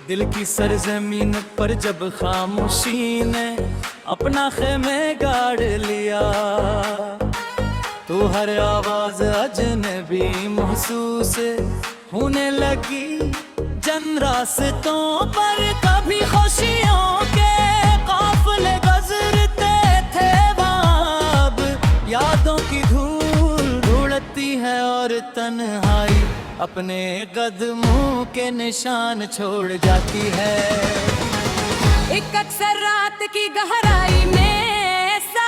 दिल की सरजमीन पर जब खामोशी ने अपना खेमे गाड़ लिया, तो हर आवाज अजनबी महसूस होने लगी। जन रास्तों पर कभी खुशियों के काफिले गुजरते थे, बाब यादों की धूल उड़ती है और तन्हाई अपने कदमों के निशान छोड़ जाती है। एक अक्सर रात की गहराई में ऐसा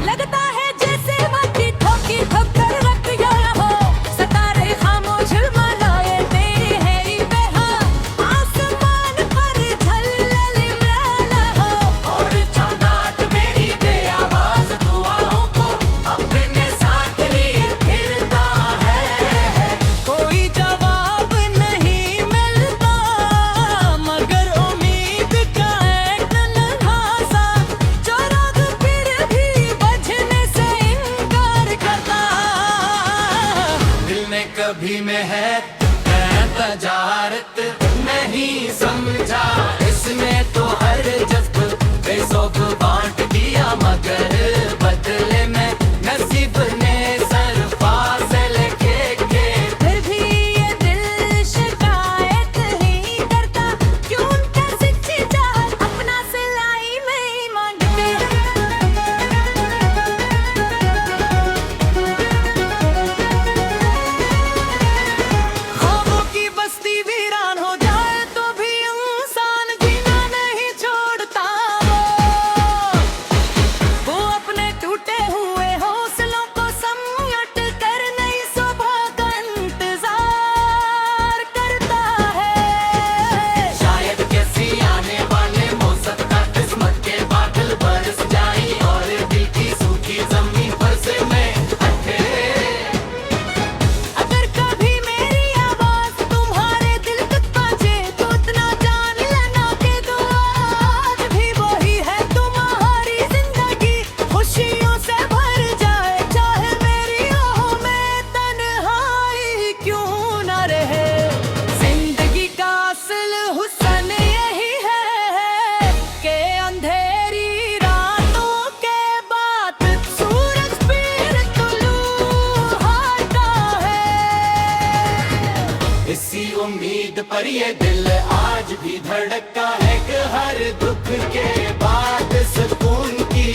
लगता है जैसे माटी ठोकी ठोकर रख गया हो। सितारे खामोश मनाए तेरी है बेहाल, आसमान पर झलल मिला हो। और चमगादड़ मेरी बेआवाज दुआओं को अपने साथ लिए फिरता है। कोई जवाब नहीं मिलता मगर उम्मीद का एक नन्हा सा चराग फिर भी बजने से इनकार करता। दिल ने कभी महक तजारत नहीं समझा, इसने तो हर जज्ब बेसौब बांट दिया, मगर बदले में नसीब ने सर फासले के फिर भी ये दिल शिकायत ही करता, क्यों उनका सच्ची चाहत अपना सिलाई में ही मांगते। ख्वाबों की बस्ती वीरान हो जाए तो भी इंसान जीना नहीं छोड़ता। वो अपने टूटे हुए हौसलों को समेट कर नई सुबह का इंतजार करता है। शायद किसी आने वाले मौसम का किस्मत के बादल बरस जाए और दिल की सूखी जमीन पर से मैं अगर कभी मेरी आवाज तुम्हारे दिल तक पहुंचे तो इतना जान लेना कि दुआ आज भी वही है। तुम्हारी जिंदगी खुशियों से भर जाए, चाहे मेरी आहों में तन्हाई क्यों न रहे। जिंदगी का असल हुस्न यही है कि अंधेरी रातों के बाद सूरज फिर तुलू होता है। इसी उम्मीद पर ये दिल आज भी धड़का है कि हर दुख के बाद सुकून की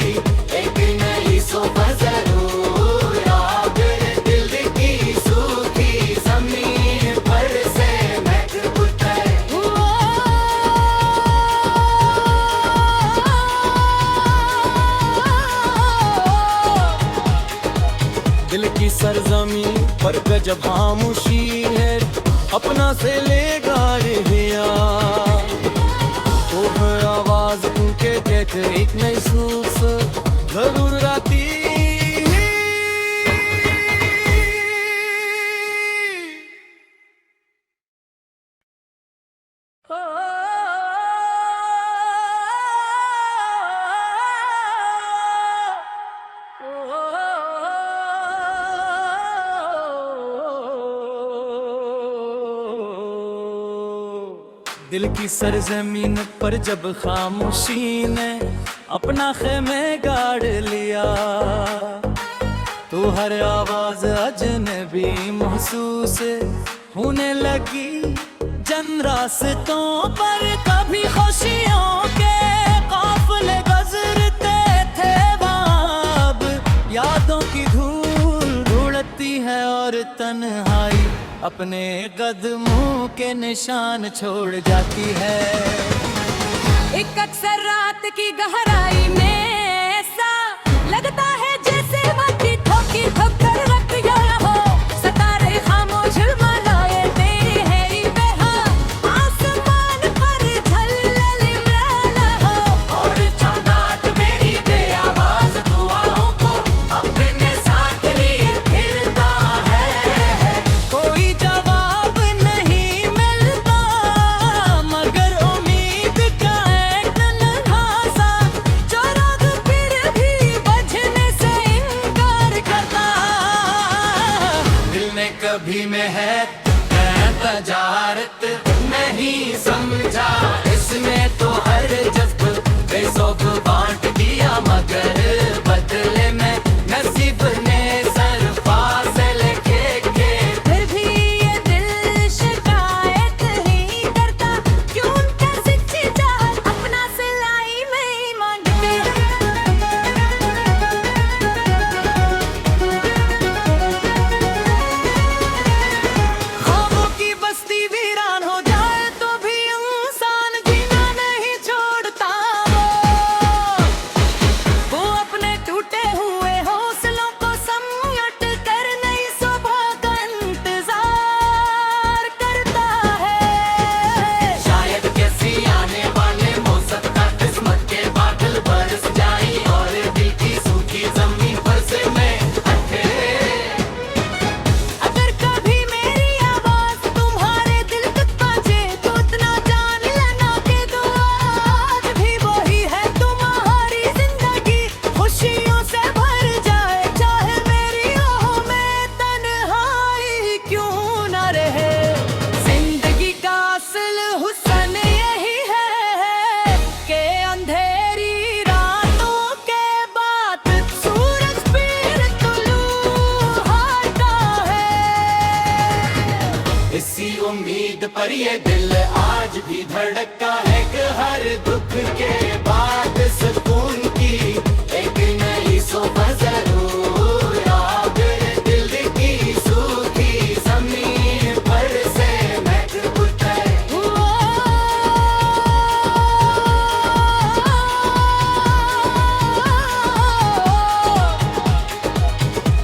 एक नई सुबह जरूर आगे दिल की सूखी जमीन पर से महक उठे। दिल की सरजमीन पर गजब खामोशी है अपना से ले गाड़ लिया, तो हर आवाज उनके कहते एक नई सूस जरूर आती। दिल की सरजमीन पर जब खामोशी ने अपना खेमे गाड़ लिया, तो हर आवाज अजनबी महसूस होने लगी। जन रास्तों पर कभी खुशियों के काफिले गुजरते थे, बाब यादों की धूल उड़ती है और तन्हाई अपने कदमों के निशान छोड़ जाती है। एक अक्सर रात की गहराई में ऐसा लगता है जैसे माटी ठोकी ठोकर रख गया हो। सितारे खामोश मनाए तेरी है बेहाल, आसमान पर झलल मिला हो। और चमगादड़ मेरी बेआवाज दुआओं को अपने साथ लिए फिरता है। कोई जवाब नहीं मिलता मगर उम्मीद का एक नन्हा सा चराग फिर भी बजने से इनकार करता। दिल ने कभी महक तजारत नहीं समझा, पर ये दिल आज भी धड़का है कि हर दुख के बाद सुकून की एक नई सुबह जरूर आकर दिल की सूखी जमीन पर से महक उठाए।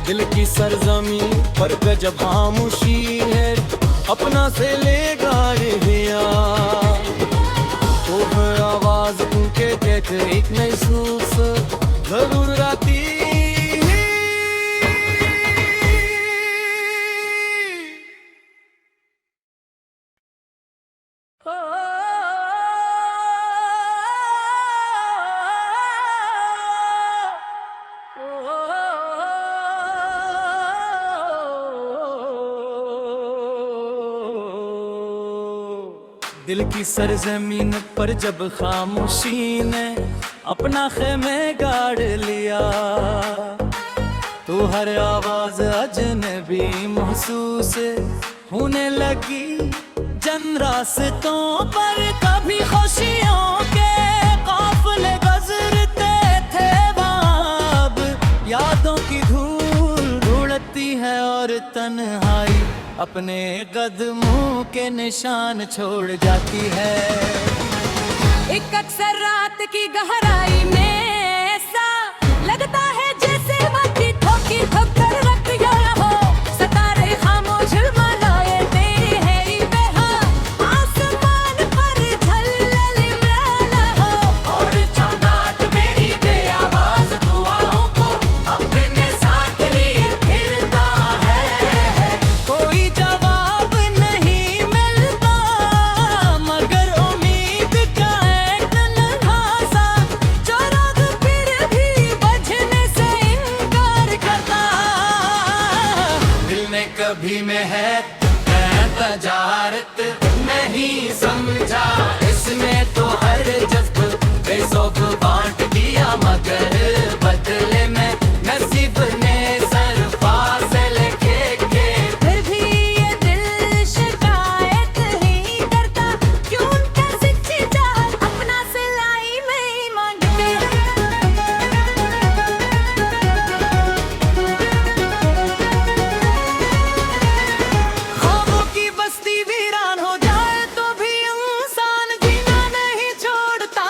दिल की सरजमी पर गजब खामोशी है, अपना से ले गाड़िया तो फिर आवाज उनके कहते एक नई सूस जरूर आती। दिल की सरजमीन पर जब खामोशी ने अपना खेमे गाड़ लिया तो हर आवाज अजनबी महसूस होने लगी। जन रास्तों पर कभी खुशियों के काफिले गुजरते थे, बाब यादों की धूल उड़ती है और तन्हाई अपने कदमों के निशान छोड़ जाती है। एक अक्सर रात की गहराई में ऐसा लगता है जैसे मट्टी ठोकी ठोकर रख गया हो, सितारे खामोश मनाए तेरी है बेहाल, आसमान पर झलल मिला हो और चमगादड़ मेरी बेआवाज दुआओं को अपने साथ लिए फिरता है। कोई जवाब नहीं मिलता मगर उम्मीद का एक तन्हा सा जो राग फिर भी बजने से इनकार करता। दिल ने कभी में है तजारत नहीं समझा, इसमें तो हर जज्ब बेसौब बांट दिया मगर बदले में नसीब ने सर फासले के फिर भी ये दिल शिकायत ही करता, क्यों उनका सच्ची चाहत अपना सिलाई में ही मांगते। ख्वाबों की बस्ती वीरान हो जाए तो भी इंसान जीना नहीं छोड़ता।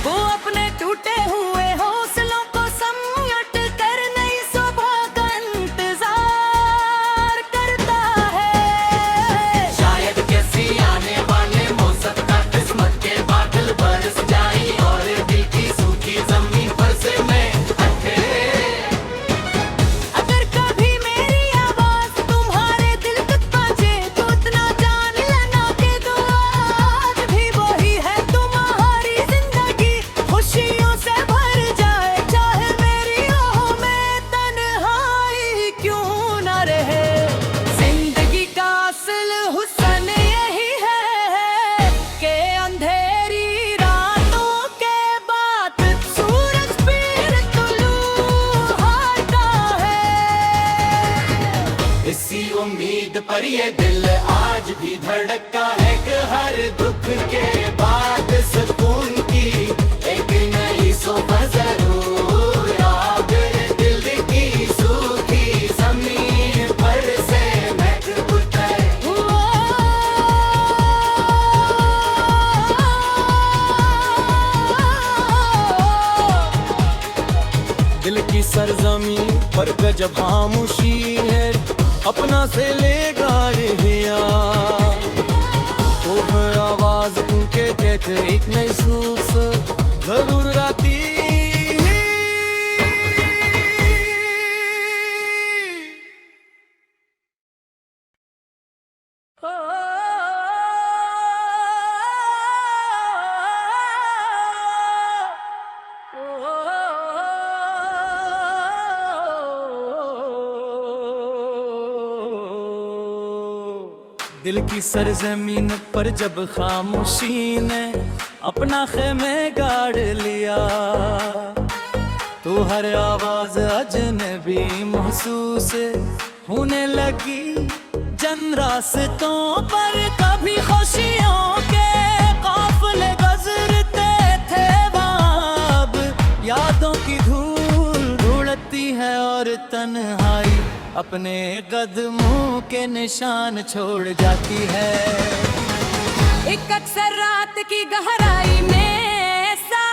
वो अपने टूटे हुए हौसलों को समेट कर नई सुबह का इंतजार करता है। शायद किसी आने वाले मौसम का किस्मत के बादल बरस जाए और दिल की सूखी जमीन पर से मैं अगर कभी मेरी आवाज तुम्हारे दिल तक पहुंचे तो इतना जान लेना कि दुआ आज भी वही है। तुम्हारी जिंदगी खुशियों से भर जाए, चाहे मेरी आहों में तन्हाई क्यों न रहे। जिंदगी का असल हुस्न यही है कि अंधेरी रातों के बाद सूरज फिर तुलू होता है। इसी उम्मीद पर ये दिल आज भी धड़का है कि हर दुख के बाद सुकून की एक नई सुबह जरूर आकर दिल की सूखी जमीन पर से महक उठाए। दिल की सरजमी पर गजब खामोशी है, अपना से ले गाड़िया तो फिर आवाज उनके कहते एक नई सूस जरूर आती। दिल की सरजमीन पर जब खामोशी ने अपना खेमे गाड़ लिया तो हर आवाज अजनबी महसूस होने लगी। जन रास्तों पर कभी खुशियों के काफिले गुजरते थे वहाँ अब यादों की धूल उड़ती है और तन्हाई अपने कदमों के निशान छोड़ जाती है। एक अक्सर रात की गहराई में ऐसा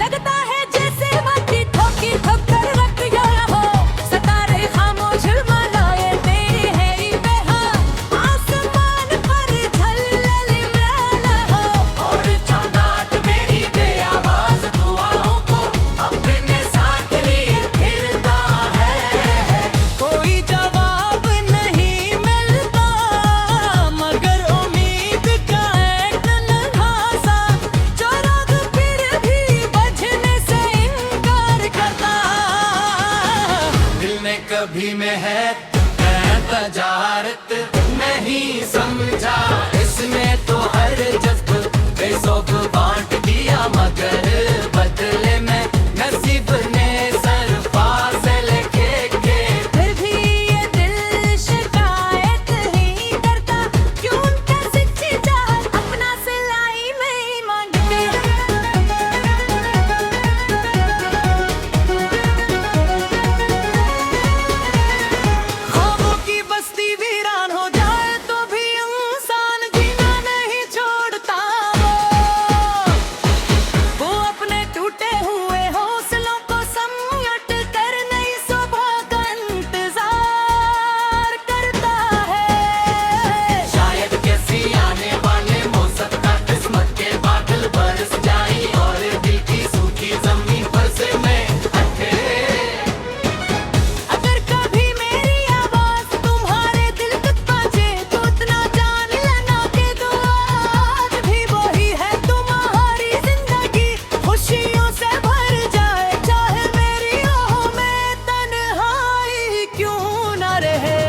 लगता है जैसे माटी ठोकी ठोकर रख गया हो। सितारे खामोश मनाए तेरी है बेहाल आसमान पर झलमलाना हो। और चमगादड़ मेरी बेआवाज दुआओं को अपने साथ लिए फिरता है। कोई जवाब नहीं मिलता मगर उम्मीद का एक नन्हा सा चौराग फिर भी बजने से इनकार करता। दिल ने कभी महक तजारत नहीं समझा, इसमें तो हर जज्ब बेसौब बांट दिया मगर बदले में नसीब ने सर फासले के फिर भी ये दिल शिकायत ही करता क्यों उनका सच्ची चाहत अपना सिलाई में ही मांगते। ख्वाबों की बस्ती वीरान हो जाए तो भी इंसान जीना नहीं छोड़ता। वो अपने टूटे हुए हौसलों को समेट कर नई सुबह का इंतजार करता है। शायद किसी आने वाले मौसम का किस्मत के बादल बरस जाए और दिल की सूखी जमीन पर से मैं हटे। अगर कभी मेरी आवाज तुम्हारे दिल तक पहुंचे तो इतना जान लेना कि दुआ आज भी वही है। तुम्हारी जिंदगी खुशियों से भर जाए चाहे मेरी आहों में तन्हाई क्यों न रहे।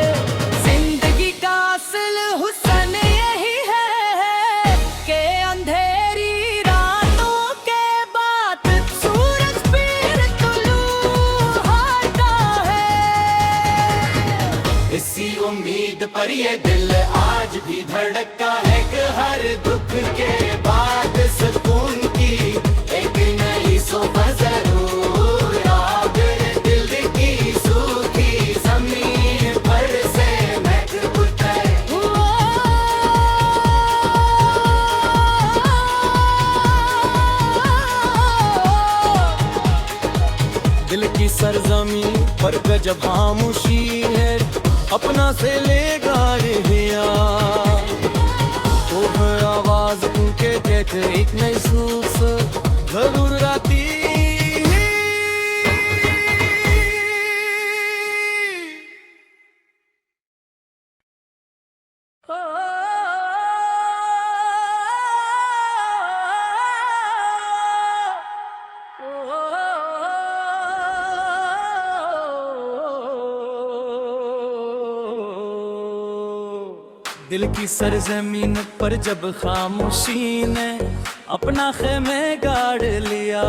जिंदगी का असल हुस्न यही है कि अंधेरी रातों के बाद सूरज फिर तुलू होता है। इसी उम्मीद पर ये दिल आज भी धड़का है कि हर दुख के बाद सुकून की एक नई सुबह जरूर आगे दिल की सूखी जमीन पर से महक उठे। दिल की सरजमी पर गजब खामोशी है अपना से लेगा रिया तो फिर आवाज उनके देते एक नई सूस जरूर आती। दिल की सरजमीन पर जब खामोशी ने अपना खेमे गाड़ लिया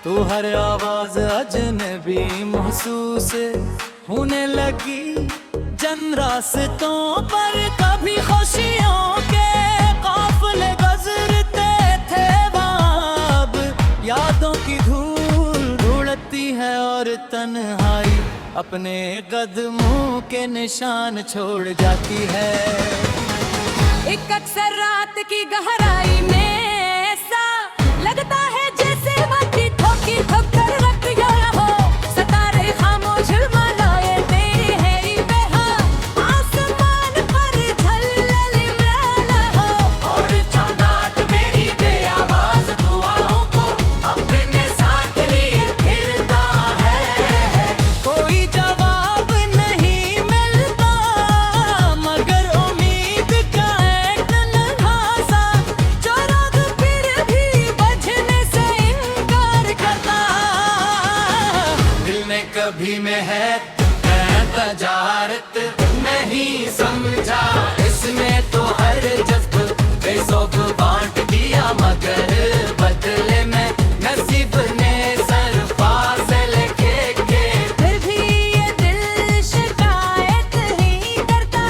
तो हर आवाज अजनबी महसूस होने लगी। जन रास्तों पर कभी खुशियों के काफिले गुजरते थे वहाँ अब यादों की धूल उड़ती है और तन्हाई अपने कदमों के निशान छोड़ जाती है। एक अक्सर रात की गहराई में ऐसा लगता है जैसे माटी ठोकी ठोकर रख गया हो। सितारे खामोश मनाए तेरी है बेहाल आसमान पर झलमलाना हो। और चमगादड़ मेरी बेआवाज दुआओं को अपने साथ लिए फिरता है। कोई जवाब नहीं मिलता मगर उम्मीद का एक नन्हा सा चौराग फिर भी बजने से इनकार करता। दिल ने कभी महक तजारत नहीं समझा, इसमें तो हर जज्ब बेसौब बांट दिया मगर बदले में नसीब ने सर फासले के फिर भी ये दिल शिकायत ही करता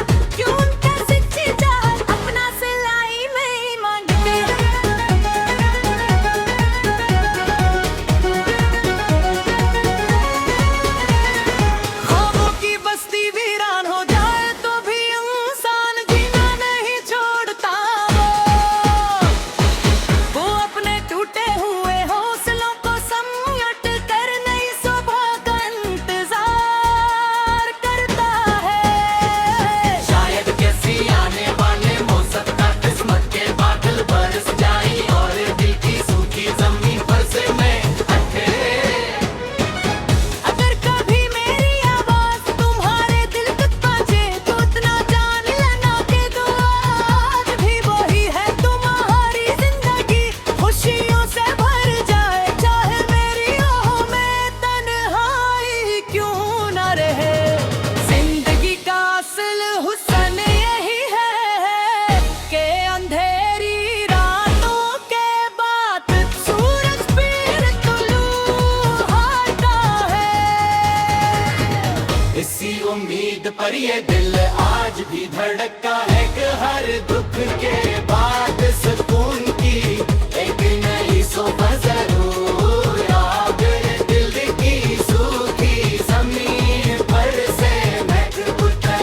पर ये दिल आज भी धड़का है कि हर दुख के बाद सुकून की एक नई सुबह जरूर आ गए। दिल की सूखी जमीन पर से महक उठे।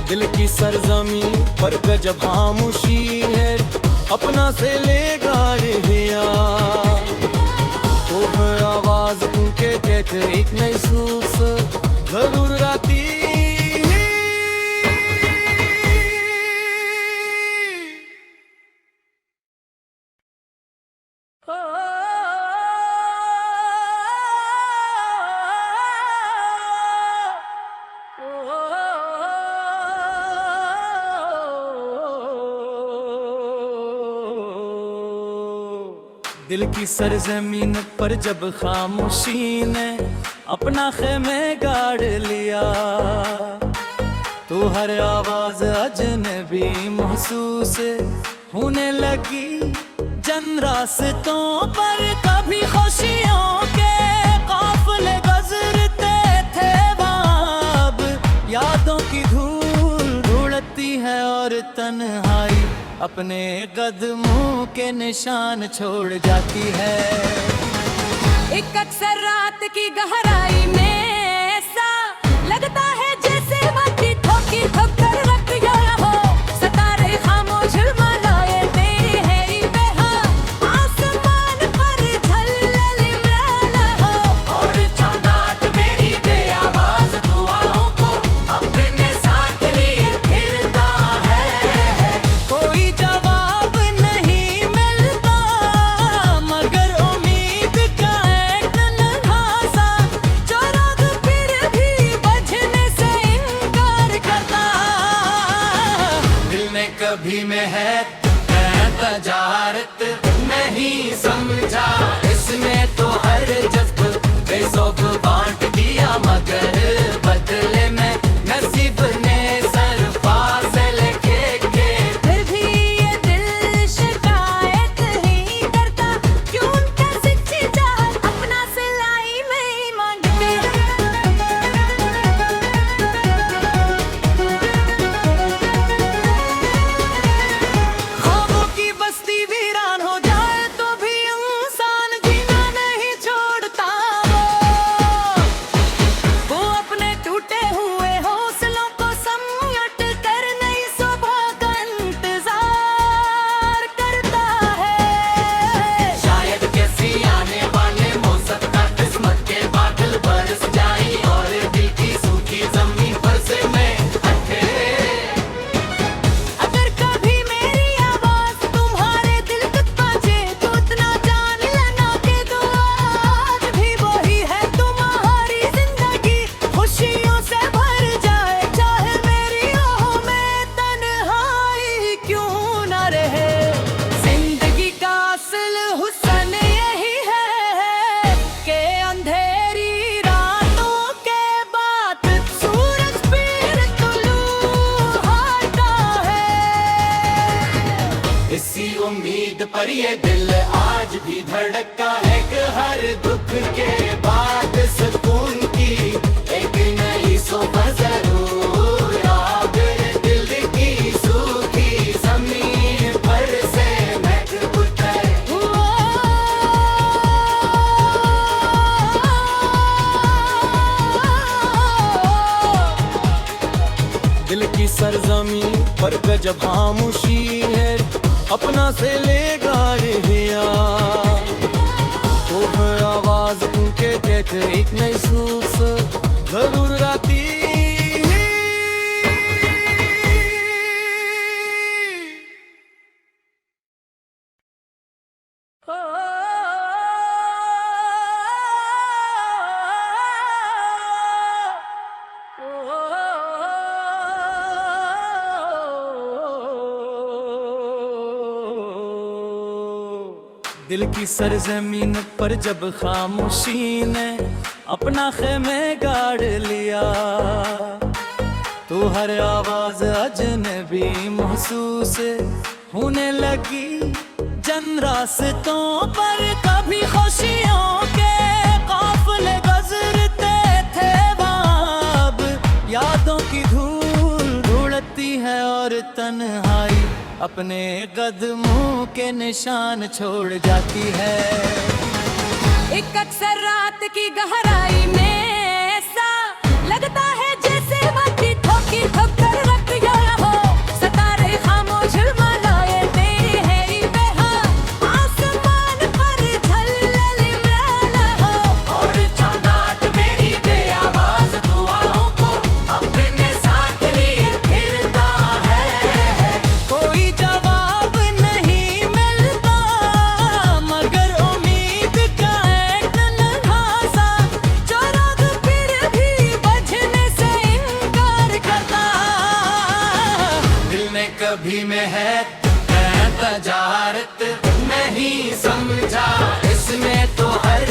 दिल की सरजमी पर गजब खामोशी है, अपना से लेगा रिया तो फिर आवाज उनके कहते एक नई सूस जरूर आती। दिल की सरजमीन पर जब खामोशी ने अपना खेमे गाड़ लिया तो हर आवाज अजनबी महसूस होने लगी। जन रास्तों पर कभी खुशियों के काफिले गुजरते थे, बाब यादों की धूल उड़ती है और तन्हाई अपने कदमों के निशान छोड़ जाती है। एक अक्सर रात की गहराई में ऐसा लगता है जैसे माटी ठोकी ठोकर रख गया हो। सितारे खामोश मनाए तेरी है बेहा, आसमान पर झलल मिला हो। और चमगादड़ मेरी बेआवाज दुआओं को अपने साथ लिए फिरता है। कोई जवाब नहीं मिलता मगर उम्मीद का एक नन्हा सा जो राग फिर भी बजने से इनकार करता। दिल ने कभी महक तजारत नहीं समझा, इसने तो हर जज्ब बेसौब बांट दिया, मगर बदले में नसीब ने सर फासले के फिर भी ये दिल शिकायत ही करता, क्यों उनका सच्ची चाहत अपना सिलाई में ही मांगते। ख्वाबों की बस्ती वीरान हो जाए तो भी इंसान जीना नहीं छोड़ता। वो अपने टूटे हुए हौसलों को समेट कर नई सुबह का इंतजार करता है। शायद किसी आने वाले मौसम का किस्मत के बादल बरस जाए और दिल की सूखी जमीन पर से मैं हटे। अगर कभी मेरी आवाज तुम्हारे दिल तक पहुंचे तो इतना जान लेना कि दुआ आज भी वही है। तुम्हारी जिंदगी खुशियों से भर जाए, चाहे मेरी आहों में तन्हाई क्यों न रहे। जिंदगी का असल हुस्न यही है कि अंधेरी रातों के बाद सूरज फिर तुलू होता है। इसी उम्मीद पर ये दिल आज भी धड़का है कि हर दुख के बाद सुकून की एक नई सुबह जरूर आ गए। दिल की सूखी जमीन पर से महक उठे। दिल की सरजमी पर गजब खामोशी है, अपना से लेगा रिया तो फिर आवाज उनके कहते एक नई सूस जरूर आती। दिल की सरजमीन पर जब खामोशी ने अपना खेमे गाड़ लिया तो हर आवाज अजनबी महसूस होने लगी। अनजन रास्तों पर कभी खुशियों के काफिले गुजरते थे वहाँ। अब यादों की धूल उड़ती है और तन्हाई अपने कदमों के निशान छोड़ जाती है। एक अक्सर रात की गहराई में ऐसा लगता है जैसे माटी ठोकी ठोकर रख गया हो। सितारे खामोश मनाए तेरी है ही बेहाल, आसमान पर झलमल रहा हो। और चमगादड़ मेरी बेआवाज दुआओं को अपने साथ लिए फिरता है। कोई जवाब नहीं मिलता मगर उम्मीद का एक नन्हा सा चौराग फिर भी बजने से इनकार करता। दिल ने कभी महक तजारत नहीं समझा, इसमें तो हर